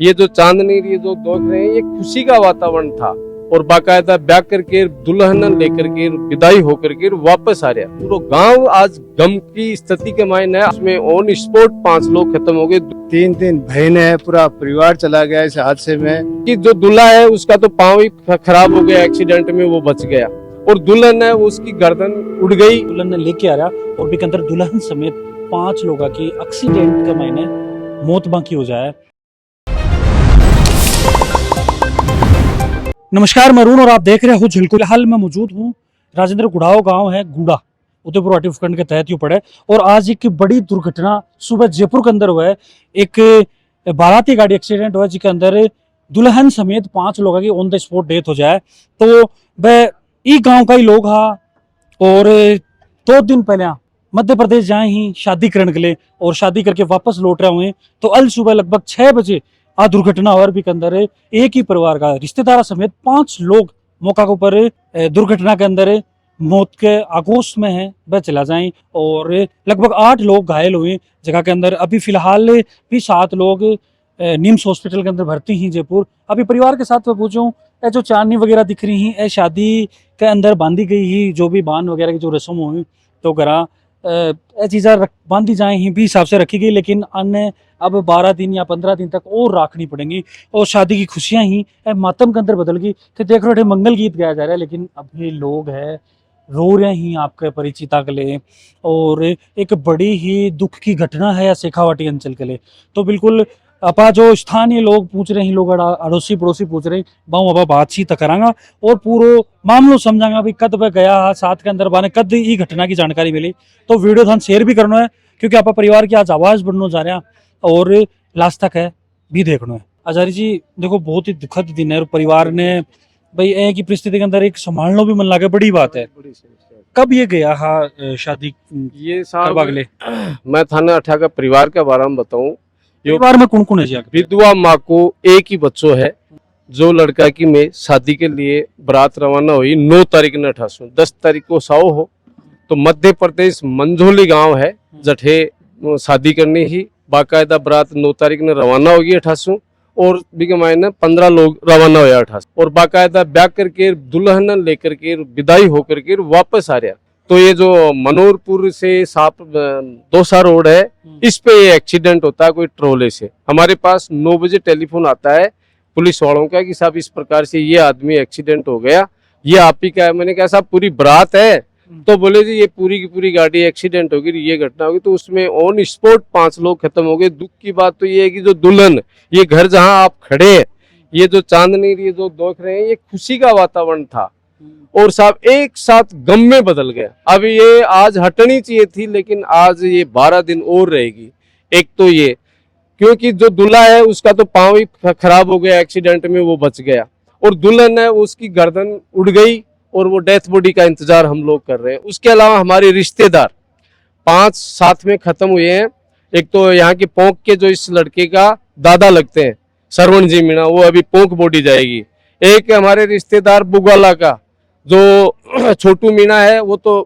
ये जो चांदनी ये जो देख रहे हैं ये खुशी का वातावरण था और बाकायदा ब्याह करके दुल्हन लेकर के विदाई होकर के वापस आ रहा। पूरा गांव आज गम की स्थिति के मायने है। उसमें ऑन स्पॉट 5 लोग खत्म हो गए। 3 बहन है, पूरा परिवार चला गया इस हादसे में। कि जो दूल्हा है उसका तो पांव ही खराब हो गया, एक्सीडेंट में वो बच गया, और दुल्हन है उसकी गर्दन उड़ गई। दुल्हन ने लेके आ रहा और भी अंदर दुल्हन समेत 5 लोगों की एक्सीडेंट के मायने मौत बाकी हो जाए। नमस्कार, मैं अरुण और आप देख रहे हो झिलको। हाल में मौजूद हूँ राजेंद्र गुड़ाओ गांव है गुड़ा, उदयपुर वाटी उपखंड के तहत यू पड़े। और आज एक बड़ी दुर्घटना सुबह जयपुर के अंदर हुआ है। एक बाराती गाड़ी एक्सीडेंट हुआ जिसके अंदर दुल्हन समेत 5 लोगों की ऑन द स्पॉट डेथ हो जाए। तो वह ई गांव का ही लोग हा और 2 दिन पहले मध्य प्रदेश जाए ही शादी करने के लिए और शादी करके वापस लौट रहे हुए। तो अल सुबह लगभग 6 बजे आ दुर्घटना और भी के अंदर एक ही परिवार का रिश्तेदार समेत 5 लोग मौका के ऊपर दुर्घटना के अंदर मौत के आगोश में है वह चला जाए। और लगभग 8 लोग घायल हुए जगह के अंदर। अभी फिलहाल भी 7 लोग निम्स हॉस्पिटल के अंदर भर्ती हैं जयपुर। अभी परिवार के साथ मैं पूछूं, जो चांदनी वगैरह दिख रही हैं शादी के अंदर बांधी गई ही, जो भी बांध वगैरह की जो रस्म हुई तो करा चीज़ा बांधी जाए ही भी हिसाब से रखी गई। लेकिन अन्य अब 12 दिन या 15 दिन तक और रखनी पड़ेंगी। और शादी की खुशियां ही मातम के अंदर बदल गई कि देख रहे मंगल गीत गाया जा रहा है, लेकिन अभी लोग है रो रहे ही आपके परिचिता के लिए। और एक बड़ी ही दुख की घटना है शेखावाटी अंचल के लिए। तो बिल्कुल अपा जो स्थानीय लोग पूछ रहे हैं, लोग अड़ोसी पड़ोसी पूछ रहे हैं, बाऊ अब बातचीत करांगा और पूरो मामलो समझांगा भी कद वह गया साथ के अंदर बाने कद ई घटना की जानकारी मिली। तो वीडियो थान शेयर भी करना है क्योंकि आप परिवार की आज आवाज बढ़ना जा रहा और लास्ट तक है भी देखना है। आचार्य जी देखो, बहुत ही दुखद दिन है और परिवार ने भाई एक ही परिस्थिति के अंदर एक संभालना भी मन लगे, बड़ी बात है। कब ये गया हाँ शादी ये कब अगले? मैं थाना अठा का परिवार के बारे में बताऊं। परिवार में कौन कौन है जी? विधवा माँ को एक ही बच्चों है। जो लड़का की में शादी के लिए बारात रवाना हुई 9 तारीख ने 10 तारीख को साव हो तो मध्य प्रदेश मंझोली गांव है जठे शादी करनी ही। बाकायदा बारात 9 तारीख ने रवाना होगी 28 और भी मायने 15 लोग रवाना हुआ 28 और बाकायदा ब्याह करके दुल्हन लेकर के विदाई होकर के वापस आ रहा। तो ये जो मनोरपुर से साप दौसा रोड है, इस पे ये एक्सीडेंट होता है कोई ट्रोले से। हमारे पास 9 बजे टेलीफोन आता है पुलिस वालों का कि साहब इस प्रकार से ये आदमी एक्सीडेंट हो गया, ये आप ही का है। मैंने कहा साहब पूरी बारात है? तो बोले जी ये पूरी की पूरी गाड़ी एक्सीडेंट होगी, ये घटना होगी। तो उसमें ऑन स्पॉट 5 लोग खत्म हो गए। दुख की बात तो ये है कि जो दुल्हन, ये घर जहां आप खड़े हैं, ये जो चांदनी ये जो देख रहे हैं ये खुशी का वातावरण था और साहब एक साथ गम में बदल गया। अब ये आज हटनी चाहिए थी लेकिन आज ये 12 दिन और रहेगी। एक तो ये क्योंकि जो दूल्हा है उसका तो पांव ही खराब हो गया, एक्सीडेंट में वो बच गया, और दुल्हन है उसकी गर्दन उड़ गई और वो डेथ बॉडी का इंतजार हम लोग कर रहे हैं। उसके अलावा हमारे रिश्तेदार 5 साथ में खत्म हुए हैं। एक तो यहाँ के पोंक के जो इस लड़के का दादा लगते हैं सरवण जी मीणा, वो अभी पोंक बॉडी जाएगी। एक हमारे रिश्तेदार बुग्वाला का जो छोटू मीणा है वो तो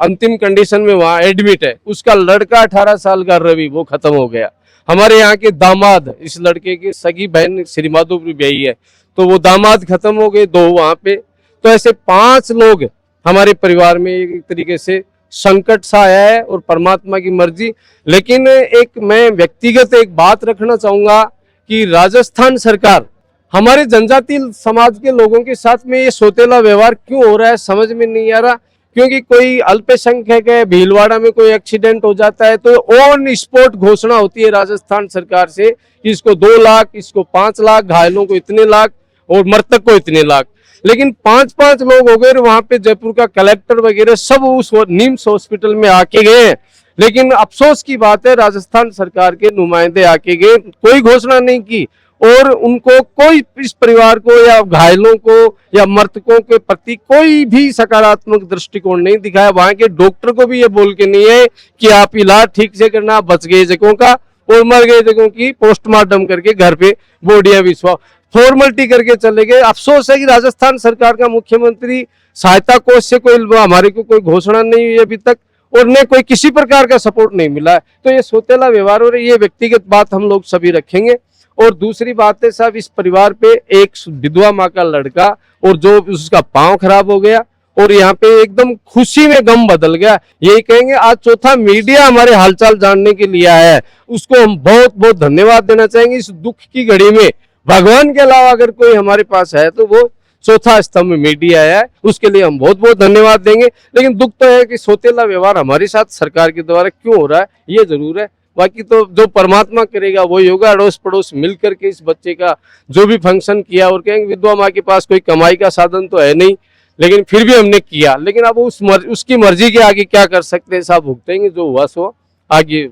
अंतिम कंडीशन में वहाँ एडमिट है। उसका लड़का 18 साल का रवि वो खत्म हो गया। हमारे यहाँ के दामाद, इस लड़के की सगी बहन श्री माधोपुर ब्याही है, तो वो दामाद खत्म हो गए 2 वहाँ पे। तो ऐसे 5 लोग हमारे परिवार में एक तरीके से संकट सा आया है और परमात्मा की मर्जी। लेकिन एक मैं व्यक्तिगत एक बात रखना चाहूंगा कि राजस्थान सरकार हमारे जनजातीय समाज के लोगों के साथ में ये सौतेला व्यवहार क्यों हो रहा है समझ में नहीं आ रहा। क्योंकि कोई अल्पसंख्यक है, भीलवाड़ा में कोई एक्सीडेंट हो जाता है तो ऑन स्पॉट घोषणा होती है राजस्थान सरकार से कि इसको 2 लाख, इसको 5 लाख, घायलों को इतने लाख और मृतक को इतने लाख। लेकिन 5-5 लोग हो गए वहां पे जयपुर का कलेक्टर वगैरह सब उस निम्स हॉस्पिटल में आके गए। लेकिन अफसोस की बात है राजस्थान सरकार के नुमाइंदे आके गए, कोई घोषणा नहीं की और उनको कोई इस परिवार को या घायलों को या मृतकों के प्रति कोई भी सकारात्मक दृष्टिकोण नहीं दिखाया। वहां के डॉक्टर को भी ये बोल के नहीं है कि आप इलाज ठीक से करना, बच गए जगहों का और मर गए जगहों की पोस्टमार्टम करके घर पे बॉडियां विश्वा फॉर्मेलिटी करके चले गए। अफसोस है कि राजस्थान सरकार का मुख्यमंत्री सहायता कोष से कोई हमारे को कोई घोषणा नहीं हुई अभी तक और न कोई किसी प्रकार का सपोर्ट नहीं मिला है। तो ये सौतेला व्यवहार और ये व्यक्तिगत बात हम लोग सभी रखेंगे और दूसरी बात है साहब, इस परिवार पे एक विधवा माँ का लड़का और जो उसका पांव खराब हो गया, और यहाँ पे एकदम खुशी में गम बदल गया। यही कहेंगे आज चौथा मीडिया हमारे हालचाल जानने के लिए आया है, उसको हम बहुत बहुत धन्यवाद देना चाहेंगे। इस दुख की घड़ी में भगवान के अलावा अगर कोई हमारे पास है तो वो चौथा स्तंभ मीडिया है, उसके लिए हम बहुत बहुत धन्यवाद देंगे। लेकिन दुख तो है कि सोतेला व्यवहार हमारे साथ सरकार के द्वारा क्यों हो रहा है, ये जरूर है। बाकी तो जो परमात्मा करेगा वही होगा। अड़ोस पड़ोस मिलकर के इस बच्चे का जो भी फंक्शन किया, और कहेंगे विधवा माँ के पास कोई कमाई का साधन तो है नहीं, लेकिन फिर भी हमने किया। लेकिन अब उसकी मर्जी के आगे क्या कर सकते हैं साहब, भुगतेंगे जो हुआ सो आगे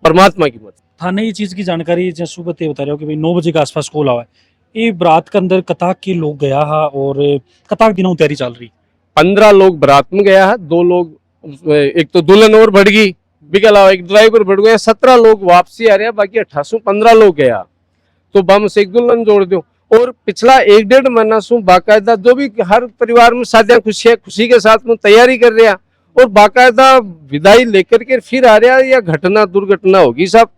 परमात्मा की मर्जी। थाने ये चीज की जानकारी जैसे सुबह ते बता रहे हो कि भाई 9 बजे के आसपास कॉल आवा है, ये बारात के अंदर कताक के लोग गया है और कताक दिनों तैयारी चल रही। 15 लोग बारात में गया है, 2 लोग एक तो दुल्हन और बढ़ गई, बिके अलावा एक ड्राइवर बढ़ गया, 17 लोग वापसी आ रहे हैं, बाकी 18 15 लोग गया। तो बम से एक दुल्हन जोड़ दो। और पिछला 1-1.5 महीना से बाकायदा जो भी हर परिवार में शादियां खुशी के साथ में तैयारी कर रहे हैं, और बाकायदा विदाई लेकर के फिर आ रहा है, या घटना दुर्घटना होगी साहब,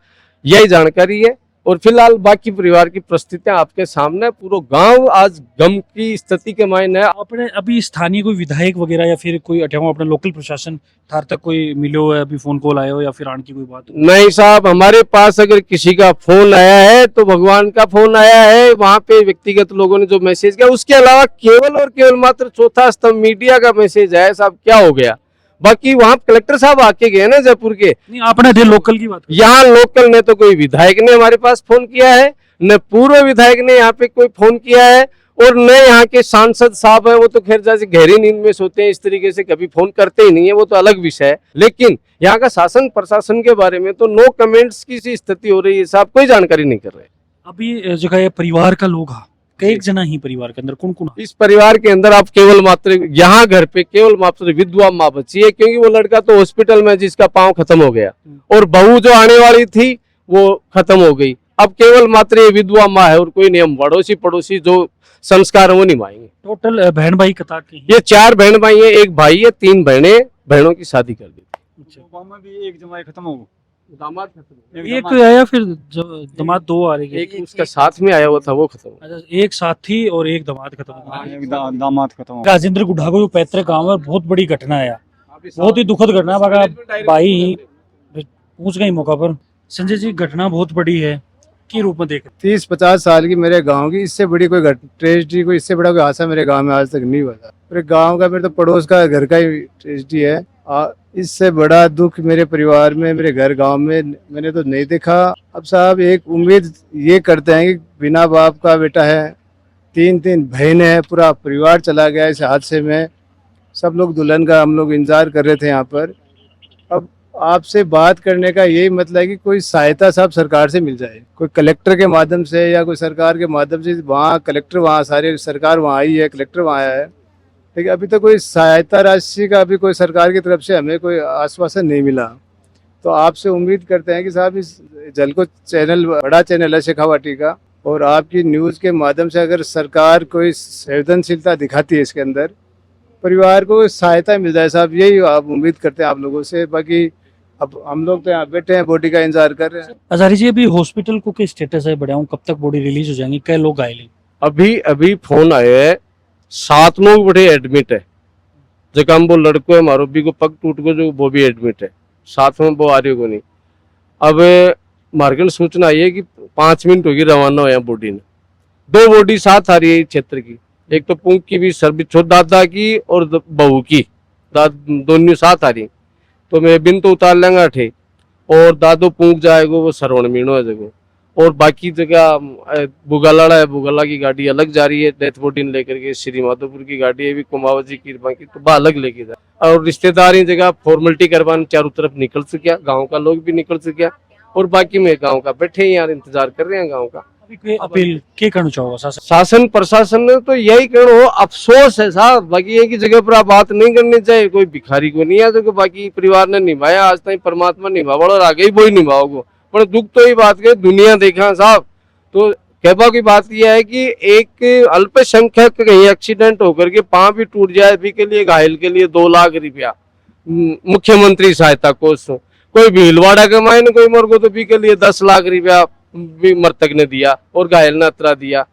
यही जानकारी है। और फिलहाल बाकी परिवार की परिस्थितियां आपके सामने, पूरा गांव आज गम की स्थिति के मायने है। अपने अभी स्थानीय कोई विधायक वगैरह या फिर कोई अठेवा अपने लोकल प्रशासन थार तक कोई मिलो है, अभी फोन कॉल आया हो या फिर आने की कोई बात? नहीं साहब, हमारे पास अगर किसी का फोन आया है तो भगवान का फोन आया है, वहां पे व्यक्तिगत लोगों ने जो मैसेज किया, उसके अलावा केवल और केवल मात्र चौथा स्तंभ मीडिया का मैसेज है साहब। क्या हो गया? बाकी वहां कलेक्टर साहब आके गए ना जयपुर के। नहीं, आपने थे लोकल की बात। यहाँ लोकल ने तो कोई विधायक ने हमारे पास फोन किया है, न पूर्व विधायक ने यहाँ पे कोई फोन किया है, और न यहाँ के सांसद साहब है, वो तो खैर जैसे गहरी नींद में सोते हैं, इस तरीके से कभी फोन करते ही नहीं है, वो तो अलग विषय है। लेकिन यहाँ का शासन प्रशासन के बारे में तो नो कमेंट्स की सी स्थिति हो रही है साहब, कोई जानकारी नहीं कर रहे। अभी जगह ये परिवार का लोग है, एक जना ही परिवार के अंदर कौन कौन? इस परिवार के अंदर आप केवल मात्र यहाँ घर पे केवल मात्र विधवा माँ बची है, क्योंकि वो लड़का तो हॉस्पिटल में जिसका पांव खत्म हो गया, और बहू जो आने वाली थी वो खत्म हो गई। अब केवल मात्र ये विधवा माँ है, और कोई नहीं। हम पड़ोसी पड़ोसी जो संस्कार है वो निभाएंगे। टोटल बहन भाई कताक के हैं? ये 4 बहन भाई है, 1 भाई है, 3 बहनें। बहनों की शादी कर दी। भी एक जमाई खत्म हो, दामाद खत्म, एक तो आया, फिर दामाद 2 आ रहे एक उसका साथ में आया हुआ था वो खत्म। अच्छा, एक साथी और एक दामाद खत्म हो गया। एक दामाद खत्म हो। राजेंद्र गुढ़ा को जो पैतृक गांव है, बहुत बड़ी घटना है, बहुत ही दुखद घटना है। बाका भाई पूछ गई मौका पर। संजय जी, घटना बहुत बड़ी है, की रूप में देख? 30-50 साल की मेरे गांव की, इससे बड़ी कोई ट्रेजिडी, कोई इससे बड़ा कोई हादसा मेरे गांव में आज तक नहीं हुआ था। मेरे गांव का, मेरे तो पड़ोस का, घर का ही ट्रेजिडी है। इससे बड़ा दुख मेरे परिवार में, मेरे घर गांव में मैंने तो नहीं देखा। अब साहब एक उम्मीद ये करते हैं कि बिना बाप का बेटा है, 3 बहन है, पूरा परिवार चला गया इस हादसे में। सब लोग दुल्हन का हम लोग इंतजार कर रहे थे यहाँ पर। अब आपसे बात करने का यही मतलब है कि कोई सहायता साहब सरकार से मिल जाए, कोई कलेक्टर के माध्यम से या कोई सरकार के माध्यम से। वहाँ कलेक्टर, वहाँ सारे सरकार वहाँ आई है, कलेक्टर वहाँ आया है, लेकिन अभी तक कोई सहायता राशि का अभी कोई सरकार की तरफ से हमें कोई आश्वासन नहीं मिला। तो आपसे उम्मीद करते हैं कि साहब इस जलको चैनल, बड़ा चैनल है शेखावाटी का, और आपकी न्यूज़ के माध्यम से अगर सरकार कोई संवेदनशीलता दिखाती है इसके अंदर, परिवार को सहायता मिल जाए साहब, यही आप उम्मीद करते हैं आप लोगों से। बाकी अब हम लोग तो यहाँ बैठे हैं, बॉडी का इंतजार कर रहे हैं। अजारी जी, अभी हॉस्पिटल को क्या स्टेटस है बढ़िया, कब तक बॉडी रिलीज हो जाएंगी, कई लोग घायल हैं? अभी फोन आए है, 7 लोग बड़े एडमिट है। जगह वो लड़को है मारो भी को पग टूट गो, जो वो भी एडमिट है, साथ में वो आ रही को नहीं। अब मार्केट सूचना आई है कि 5 मिनट होगी रवाना हो बॉडी ने। 2 बॉडी साथ आ रही है क्षेत्र की, एक तो पूंक की भी सर्विस दादा की और बहू की, दोनों साथ आ रही। तो मैं बिन तो उतार लेंगा ठे, और दादो पूंक जाएगा वो सरवण मीणो है जगह, और बाकी जगह बुगालाड़ा है, बुगाला की गाड़ी अलग जा रही है डेथ बॉडी लेकर के। श्री माधोपुर की गाड़ी है भी कुमावत जी की बाकी तो बा अलग लेके जा, और रिश्तेदार ही जगह फॉर्मेलिटी करवाने चारों तरफ निकल चुका, गाँव का लोग भी निकल चुका, और बाकी में गाँव का बैठे ही यार इंतजार कर रहे हैं गाँव का। अपील क्या करना चाहोगे शासन प्रशासन ने तो यही कहना हो, अफसोस है साहब, बाकी एक ही जगह पर आप बात नहीं करनी चाहिए। कोई भिखारी को नहीं है जो बाकी परिवार ने निभाया आज तक, परमात्मा निभावा और आगे ही वही निभाओगे। पर दुख तो ये बात के दुनिया देखा साहब, तो कहबा की बात यह है कि एक अल्पसंख्यक कहीं एक्सीडेंट होकर के पांव भी टूट जाए भी के लिए घायल के लिए 2 लाख रुपया मुख्यमंत्री सहायता कोष, कोई भीलवाड़ा कमाए न कोई मर को तो भी के लिए 10 लाख रुपया भी मृतक ने दिया और घायल ने अतरा दिया।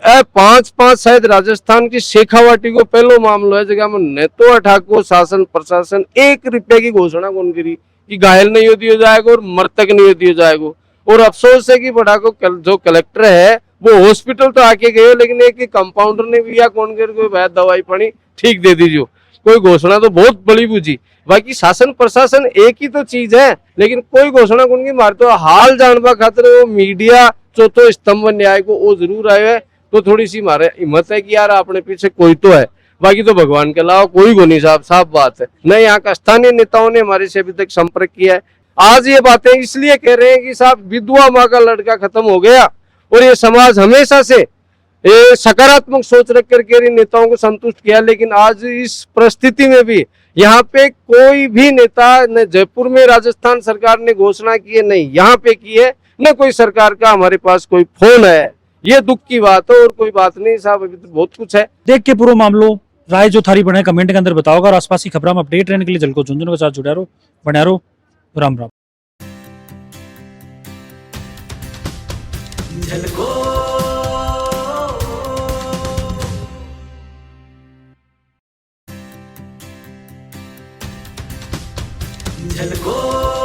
5-5 शायद राजस्थान की शेखावाटी को पहलो मामलो है जगह में न तो अठाको शासन प्रशासन 1 रुपए की घोषणा कौन करी कि घायल नहीं हो दिया जाएगा और मृतक नहीं हो दिया जाएगा। और अफसोस है कि बड़ा को जो कलेक्टर है वो हॉस्पिटल तो आके गए, लेकिन एक कंपाउंडर ने भी या कौन कर कोई वैध दवाई पानी ठीक दे दीजिए। कोई घोषणा तो बहुत बड़ी बुझी। बाकी शासन प्रशासन एक ही तो चीज है, लेकिन कोई घोषणा कौन की मार तो हाल जानवा खातर वो मीडिया चौथो स्तंभ न्याय को वो जरूर आयो है। तो थोड़ी सी मारे हिम्मत है कि यार अपने पीछे कोई तो है, बाकी तो भगवान के अलावा कोई को नहीं। साहब साफ बात है। न यहाँ का स्थानीय नेताओं ने हमारे से अभी तक संपर्क किया है। आज ये बातें इसलिए कह रहे हैं कि साहब विधवा माँ का लड़का खत्म हो गया और ये समाज हमेशा से ये सकारात्मक सोच रख करके नेताओं को संतुष्ट किया, लेकिन आज इस परिस्थिति में भी यहाँ पे कोई भी नेता न जयपुर में राजस्थान सरकार ने घोषणा की है, नहीं यहाँ पे की है, न कोई सरकार का हमारे पास कोई फोन है। ये दुख की बात है और कोई बात नहीं साहब, अभी तो बहुत कुछ है। देख के पूरा मामलो राय जो थारी बने कमेंट के अंदर बताओगा और आसपास की खबरों में अपडेट रहने के लिए जलको झुंझुनू के साथ जुड़ा रहो, बना रहो। राम राम। झलको